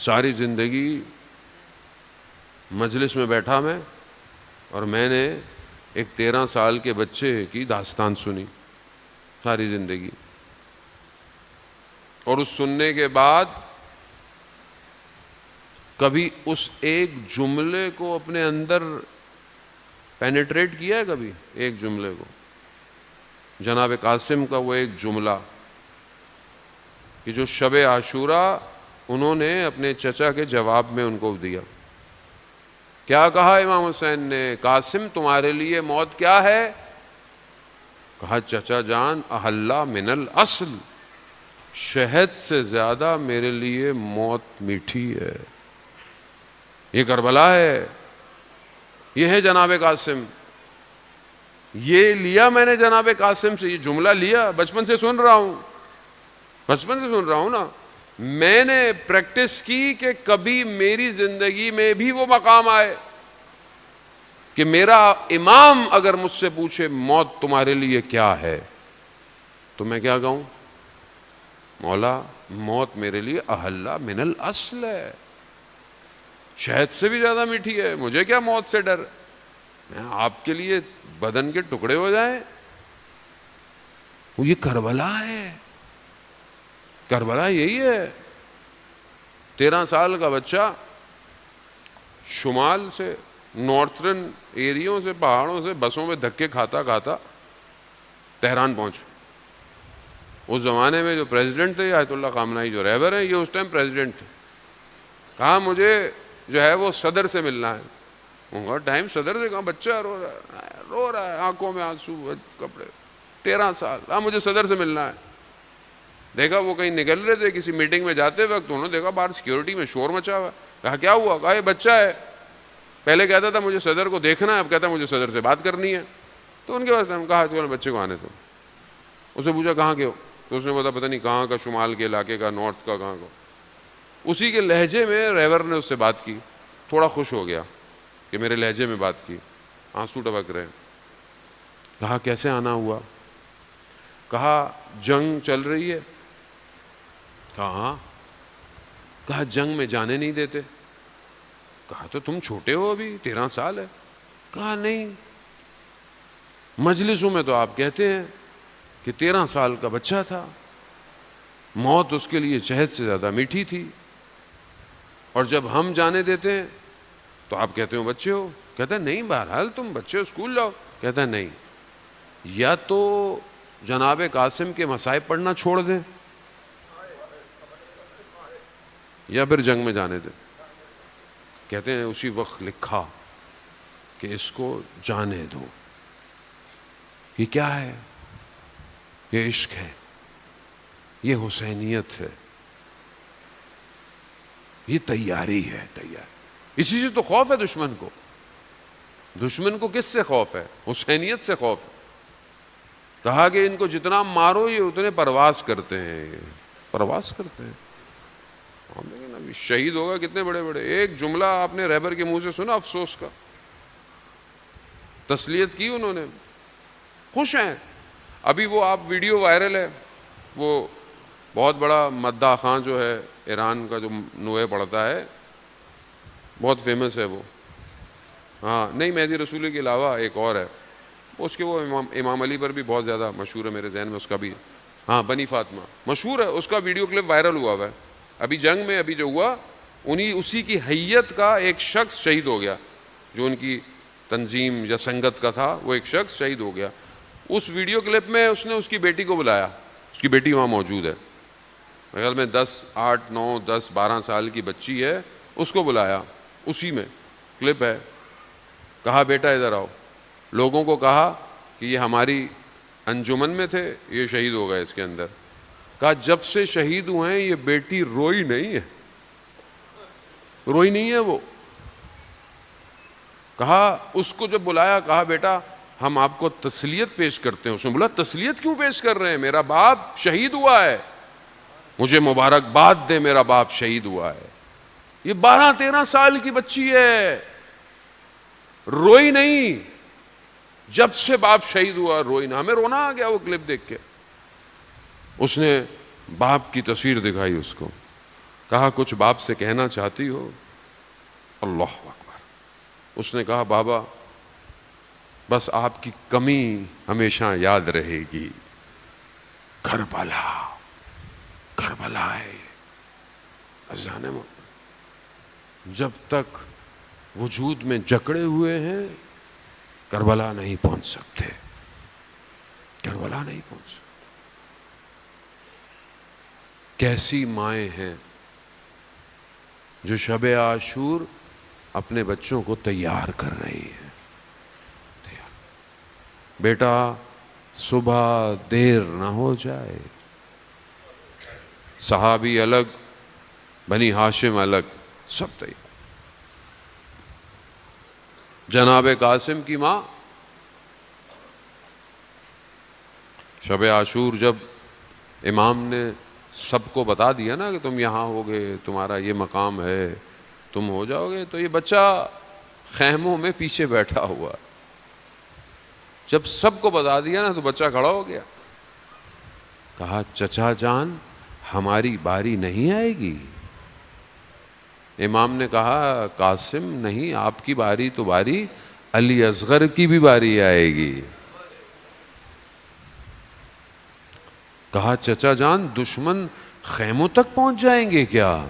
ساری زندگی مجلس میں بیٹھا میں اور میں نے ایک 13 سال کے بچے کی داستان سنی ساری زندگی، اور اس سننے کے بعد کبھی اس ایک جملے کو اپنے اندر پینیٹریٹ کیا ہے؟ کبھی ایک جملے کو، جناب قاسم کا وہ ایک جملہ کہ جو شب عاشوراء انہوں نے اپنے چچا کے جواب میں ان کو دیا. کیا کہا امام حسین نے؟ قاسم تمہارے لیے موت کیا ہے؟ کہا چچا جان احلّا من الاصل، شہد سے زیادہ میرے لیے موت میٹھی ہے. یہ کربلا ہے، یہ ہے جناب قاسم. یہ لیا میں نے جناب قاسم سے، یہ جملہ لیا، بچپن سے سن رہا ہوں نا. میں نے پریکٹس کی کہ کبھی میری زندگی میں بھی وہ مقام آئے کہ میرا امام اگر مجھ سے پوچھے موت تمہارے لیے کیا ہے تو میں کیا کہوں؟ مولا موت میرے لیے احلّا من الاصل ہے، شہد سے بھی زیادہ میٹھی ہے. مجھے کیا موت سے ڈر؟ میں آپ کے لیے بدن کے ٹکڑے ہو جائیں. وہ یہ کربلا ہے، کربلا یہی ہے. 13 سال کا بچہ شمال سے، نارتھرن ایریوں سے، پہاڑوں سے بسوں میں دھکے کھاتا کھاتا تہران پہنچ. اس زمانے میں جو پریزیڈنٹ تھے آیت اللہ خامنہئی جو رہبر ہیں، یہ اس ٹائم پریزیڈنٹ تھے. کہا مجھے جو ہے وہ صدر سے ملنا ہے. ان کا ٹائم صدر سے؟ کہاں بچہ رو رہا ہے آنکھوں میں آنسو، کپڑے، 13 سال. ہاں مجھے صدر سے ملنا ہے. دیکھا وہ کہیں نکل رہے تھے کسی میٹنگ میں جاتے وقت، انہوں نے دیکھا باہر سیکیورٹی میں شور مچا ہوا. کہا کیا ہوا؟ کہا یہ بچہ ہے، پہلے کہتا تھا مجھے صدر کو دیکھنا ہے، اب کہتا ہے مجھے صدر سے بات کرنی ہے. تو ان کے پاس ہم کہا بچے کو آنے دو. اسے پوچھا کہاں کے ہو؟ تو اس نے بولا پتہ نہیں کہاں کا، شمال کے علاقے کا، نارتھ کا، کہاں کا. اسی کے لہجے میں رہبر نے اس سے بات کی. تھوڑا خوش ہو گیا کہ میرے لہجے میں بات کی، آنسو ٹپک رہے. کہا کیسے آنا ہوا؟ کہا جنگ چل رہی ہے. کہا ہاں. کہا جنگ میں جانے نہیں دیتے. کہا تو تم چھوٹے ہو، ابھی 13 سال ہے. کہا نہیں، مجلسوں میں تو آپ کہتے ہیں کہ 13 سال کا بچہ تھا، موت اس کے لیے شہد سے زیادہ میٹھی تھی، اور جب ہم جانے دیتے ہیں تو آپ کہتے ہو بچے ہو. کہتا ہے نہیں، بہرحال تم بچے ہو، اسکول جاؤ. کہتا ہے نہیں، یا تو جناب قاسم کے مصائب پڑھنا چھوڑ دیں یا پھر جنگ میں جانے دیں. کہتے ہیں اسی وقت لکھا کہ اس کو جانے دو. یہ کیا ہے؟ یہ عشق ہے، یہ حسینیت ہے، یہ تیاری ہے. تیاری. اسی سے تو خوف ہے دشمن کو. دشمن کو کس سے خوف ہے؟ حسینیت سے خوف ہے. کہا کہ ان کو جتنا مارو یہ اتنے پرواز کرتے ہیں، پرواز کرتے ہیں. لیکن ابھی شہید ہوگا کتنے بڑے بڑے. ایک جملہ آپ نے رہبر کے منہ سے سنا افسوس کا، تسلیت کی انہوں نے، خوش ہیں. ابھی وہ آپ ویڈیو وائرل ہے، وہ بہت بڑا مداح خان جو ہے ایران کا، جو نوحے پڑھتا ہے، بہت فیمس ہے وہ. ہاں نہیں، مہدی رسولی کے علاوہ ایک اور ہے اس کے، وہ امام علی پر بھی بہت زیادہ مشہور ہے، میرے ذہن میں اس کا بھی. ہاں بنی فاطمہ مشہور ہے، اس کا ویڈیو کلپ وائرل ہوا ہے. ابھی جنگ میں ابھی جو ہوا، اسی کی حیت کا ایک شخص شہید ہو گیا، جو ان کی تنظیم یا سنگت کا تھا، وہ ایک شخص شہید ہو گیا. اس ویڈیو کلپ میں اس نے اس کی بیٹی کو بلایا، اس کی بیٹی وہاں موجود ہے، میرے خیال میں 8 9 10 12 سال کی بچی ہے، اس کو بلایا، اسی میں کلپ ہے. کہا بیٹا ادھر آؤ. لوگوں کو کہا کہ یہ ہماری انجمن میں تھے، یہ شہید ہو گئے اس کے اندر. کہا جب سے شہید ہوئے ہیں یہ بیٹی روئی نہیں ہے، روئی نہیں ہے وہ. کہا اس کو جب بلایا، کہا بیٹا ہم آپ کو تسلیت پیش کرتے ہیں. اس نے بولا تسلیت کیوں پیش کر رہے ہیں؟ میرا باپ شہید ہوا ہے، مجھے مبارکباد دے، میرا باپ شہید ہوا ہے. یہ 12 13 سال کی بچی ہے، روئی نہیں. جب سے باپ شہید ہوا روئی نہ. ہمیں رونا آ گیا وہ کلپ دیکھ کے. اس نے باپ کی تصویر دکھائی اس کو، کہا کچھ باپ سے کہنا چاہتی ہو؟ اللہ اکبر۔ اس نے کہا بابا بس آپ کی کمی ہمیشہ یاد رہے گی، کربلا، کربلا ہے عزیزان محترم، جب تک وجود میں جکڑے ہوئے ہیں کربلا نہیں پہنچ سکتے، کربلا نہیں پہنچ سکتے۔ کیسی مائیں ہیں جو شب عاشور اپنے بچوں کو تیار کر رہی ہیں۔ بیٹا صبح دیر نہ ہو جائے، صحابی الگ، بنی ہاشم الگ، سب تیار۔ جناب قاسم کی ماں شب عاشور جب امام نے سب کو بتا دیا نا کہ تم یہاں ہوگے، تمہارا یہ مقام ہے، تم ہو جاؤ گے، تو یہ بچہ خیموں میں پیچھے بیٹھا ہوا، جب سب کو بتا دیا نا تو بچہ کھڑا ہو گیا، کہا چچا جان ہماری باری نہیں آئے گی؟ امام نے کہا قاسم نہیں، آپ کی باری تو باری، علی اصغر کی بھی باری آئے گی۔ کہا چچا جان دشمن خیموں تک پہنچ جائیں گے کیا؟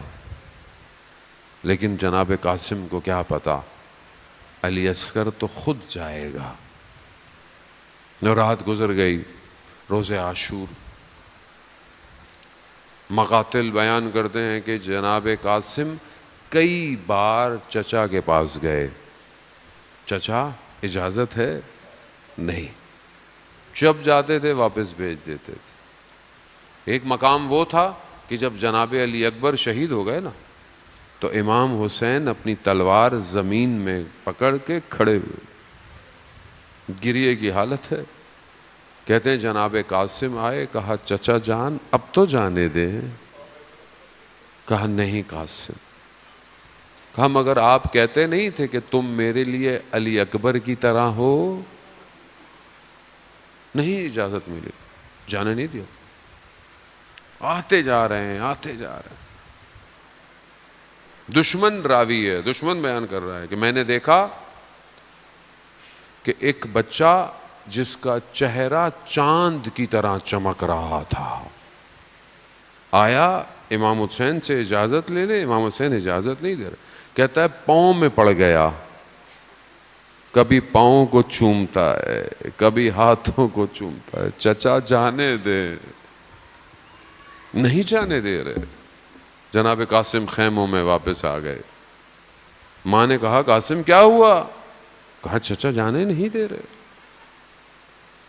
لیکن جناب قاسم کو کیا پتا، علی اصغر تو خود جائے گا۔ رات گزر گئی، روز عاشور، مقاتل بیان کرتے ہیں کہ جناب قاسم کئی بار چچا کے پاس گئے، چچا اجازت ہے؟ نہیں، جب جاتے تھے واپس بھیج دیتے تھے۔ ایک مقام وہ تھا کہ جب جناب علی اکبر شہید ہو گئے نا تو امام حسین اپنی تلوار زمین میں پکڑ کے کھڑے ہوئے، گریے کی حالت ہے۔ کہتے ہیں جناب قاسم آئے، کہا چچا جان اب تو جانے دیں۔ کہا نہیں قاسم، کہا مگر آپ کہتے نہیں تھے کہ تم میرے لیے علی اکبر کی طرح ہو؟ نہیں اجازت ملی، جانے نہیں دیا۔ آتے جا رہے ہیں، آتے جا رہے ہیں۔ دشمن راوی ہے، دشمن بیان کر رہا ہے کہ میں نے دیکھا کہ ایک بچہ جس کا چہرہ چاند کی طرح چمک رہا تھا آیا امام حسین سے اجازت لے لے، امام حسین اجازت نہیں دے رہے، کہتا ہے پاؤں میں پڑ گیا، کبھی پاؤں کو چومتا ہے، کبھی ہاتھوں کو چومتا ہے، چچا جانے دے، نہیں جانے دے رہے۔ جناب قاسم خیموں میں واپس آ گئے۔ ماں نے کہا قاسم کیا ہوا؟ کہا چچا جانے نہیں دے رہے۔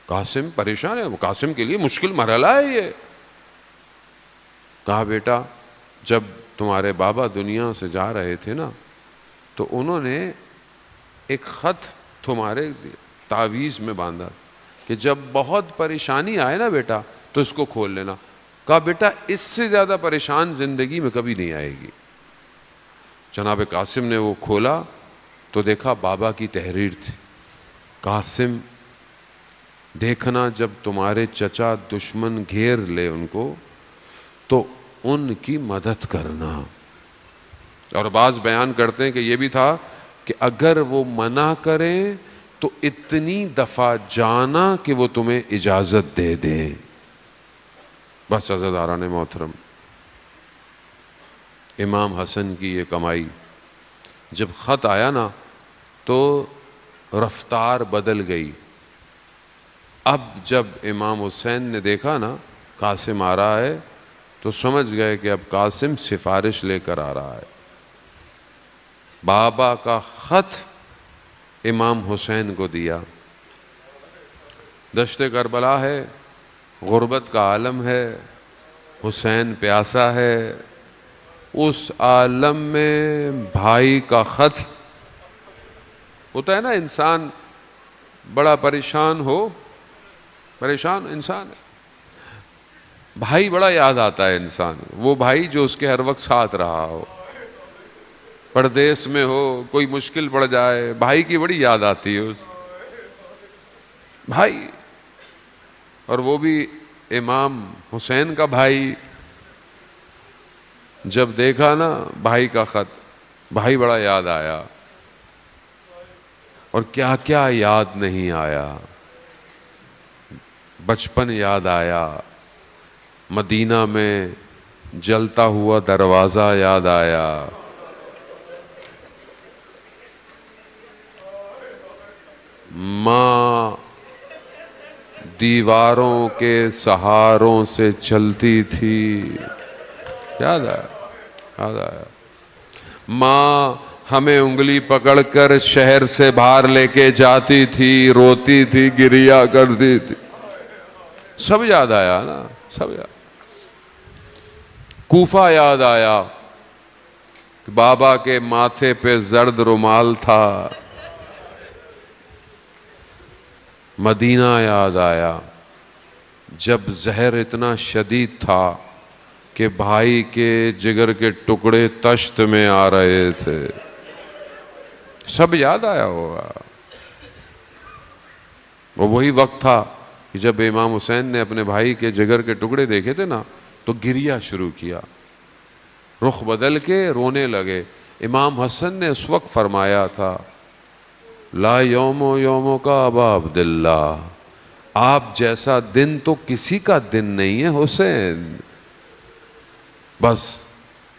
قاسم پریشان ہے، قاسم کے لیے مشکل مرحلہ ہے یہ۔ کہا بیٹا جب تمہارے بابا دنیا سے جا رہے تھے نا تو انہوں نے ایک خط تمہارے تعویذ میں باندھا کہ جب بہت پریشانی آئے نا بیٹا تو اس کو کھول لینا۔ کہا بیٹا اس سے زیادہ پریشان زندگی میں کبھی نہیں آئے گی۔ جناب قاسم نے وہ کھولا تو دیکھا بابا کی تحریر تھی، قاسم دیکھنا جب تمہارے چچا دشمن گھیر لے ان کو تو ان کی مدد کرنا۔ اور بعض بیان کرتے ہیں کہ یہ بھی تھا کہ اگر وہ منع کریں تو اتنی دفعہ جانا کہ وہ تمہیں اجازت دے دیں۔ بس عزیزان محترم، امام حسن کی یہ کمائی، جب خط آیا نا تو رفتار بدل گئی۔ اب جب امام حسین نے دیکھا نا قاسم آ رہا ہے تو سمجھ گئے کہ اب قاسم سفارش لے کر آ رہا ہے۔ بابا کا خط امام حسین کو دیا، دشت کربلا ہے، غربت کا عالم ہے، حسین پیاسا ہے، اس عالم میں بھائی کا خط ہوتا ہے نا، انسان بڑا پریشان ہو، پریشان انسان ہے، بھائی بڑا یاد آتا ہے انسان، وہ بھائی جو اس کے ہر وقت ساتھ رہا ہو، پردیس میں ہو، کوئی مشکل پڑ جائے بھائی کی بڑی یاد آتی ہے اس بھائی، اور وہ بھی امام حسین کا بھائی۔ جب دیکھا نا بھائی کا خط، بھائی بڑا یاد آیا، اور کیا کیا یاد نہیں آیا، بچپن یاد آیا، مدینہ میں جلتا ہوا دروازہ یاد آیا، ماں دیواروں کے سہاروں سے چلتی تھی، یاد آیا، یاد آیا، ماں ہمیں انگلی پکڑ کر شہر سے باہر لے کے جاتی تھی، روتی تھی، گریا کرتی تھی، سب یاد آیا نا، سب یاد۔ کوفہ یاد آیا، بابا کے ماتھے پہ زرد رومال تھا، مدینہ یاد آیا، جب زہر اتنا شدید تھا کہ بھائی کے جگر کے ٹکڑے تشت میں آ رہے تھے، سب یاد آیا ہوگا۔ وہ وہی وقت تھا کہ جب امام حسین نے اپنے بھائی کے جگر کے ٹکڑے دیکھے تھے نا تو گریا شروع کیا، رخ بدل کے رونے لگے۔ امام حسن نے اس وقت فرمایا تھا، لا یوم یوم کا ابا عبداللہ، آپ جیسا دن تو کسی کا دن نہیں ہے حسین۔ بس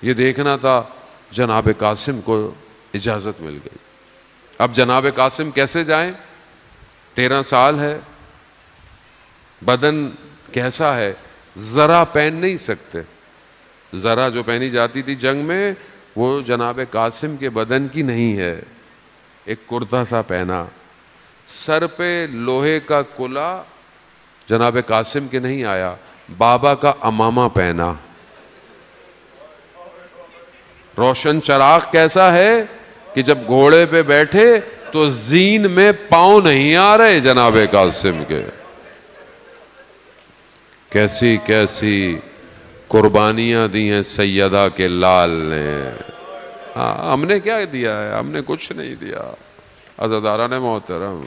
یہ دیکھنا تھا، جناب قاسم کو اجازت مل گئی۔ اب جناب قاسم کیسے جائیں؟ 13 سال ہے، بدن کیسا ہے، ذرا پہن نہیں سکتے، ذرا جو پہنی جاتی تھی جنگ میں وہ جناب قاسم کے بدن کی نہیں ہے۔ ایک کرتا سا پہنا، سر پہ لوہے کا کلا جناب قاسم کے نہیں آیا، بابا کا امامہ پہنا۔ روشن چراغ کیسا ہے کہ جب گھوڑے پہ بیٹھے تو زین میں پاؤں نہیں آ رہے جناب قاسم کے۔ کیسی کیسی قربانیاں دی ہیں سیدہ کے لال نے۔ ہاں، ہم نے کیا دیا ہے؟ ہم نے کچھ نہیں دیا عزاداران محترم۔